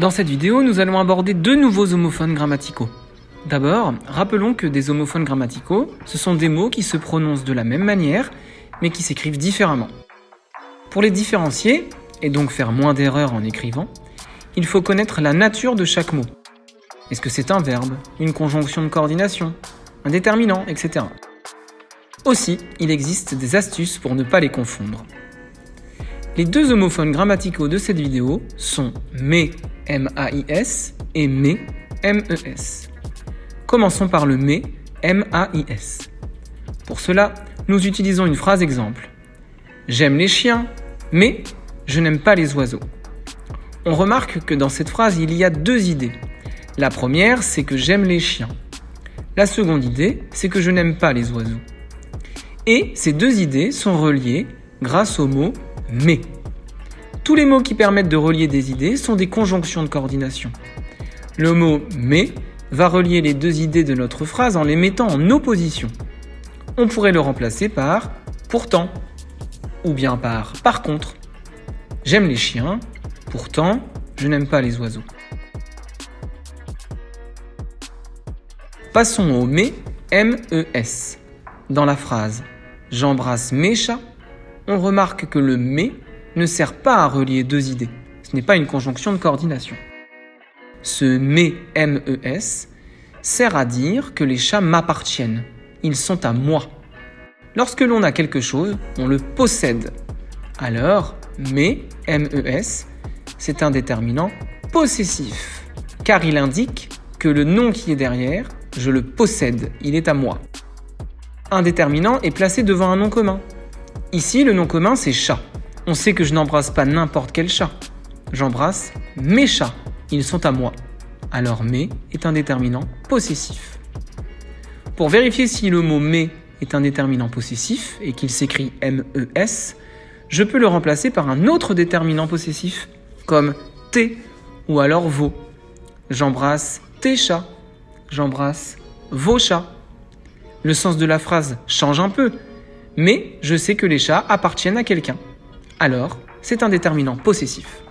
Dans cette vidéo, nous allons aborder deux nouveaux homophones grammaticaux. D'abord, rappelons que des homophones grammaticaux, ce sont des mots qui se prononcent de la même manière, mais qui s'écrivent différemment. Pour les différencier, et donc faire moins d'erreurs en écrivant, il faut connaître la nature de chaque mot. Est-ce que c'est un verbe, une conjonction de coordination, un déterminant, etc. Aussi, il existe des astuces pour ne pas les confondre. Les deux homophones grammaticaux de cette vidéo sont mais, M-A-I-S, et mais, M-E-S. Commençons par le mais, M-A-I-S. Pour cela, nous utilisons une phrase exemple. J'aime les chiens, mais je n'aime pas les oiseaux. On remarque que dans cette phrase, il y a deux idées. La première, c'est que j'aime les chiens. La seconde idée, c'est que je n'aime pas les oiseaux. Et ces deux idées sont reliées grâce au mot « mais ». Tous les mots qui permettent de relier des idées sont des conjonctions de coordination. Le mot « mais » va relier les deux idées de notre phrase en les mettant en opposition. On pourrait le remplacer par « pourtant » ou bien par « par contre ». J'aime les chiens, pourtant je n'aime pas les oiseaux. Passons au « mais » M-E-S. Dans la phrase « j'embrasse mes chats », on remarque que le « mais » ne sert pas à relier deux idées. Ce n'est pas une conjonction de coordination. Ce « mais » M-E-S sert à dire que les chats m'appartiennent. Ils sont à moi. Lorsque l'on a quelque chose, on le possède. Alors, « mais » M-E-S, c'est un déterminant possessif, car il indique que le nom qui est derrière, je le possède, il est à moi. Un déterminant est placé devant un nom commun. Ici, le nom commun, c'est chat. On sait que je n'embrasse pas n'importe quel chat. J'embrasse mes chats. Ils sont à moi. Alors, mais est un déterminant possessif. Pour vérifier si le mot mais est un déterminant possessif et qu'il s'écrit M-E-S, je peux le remplacer par un autre déterminant possessif, comme tes ou alors vos. J'embrasse tes chats. J'embrasse vos chats. Le sens de la phrase change un peu, mais je sais que les chats appartiennent à quelqu'un. Alors, c'est un déterminant possessif.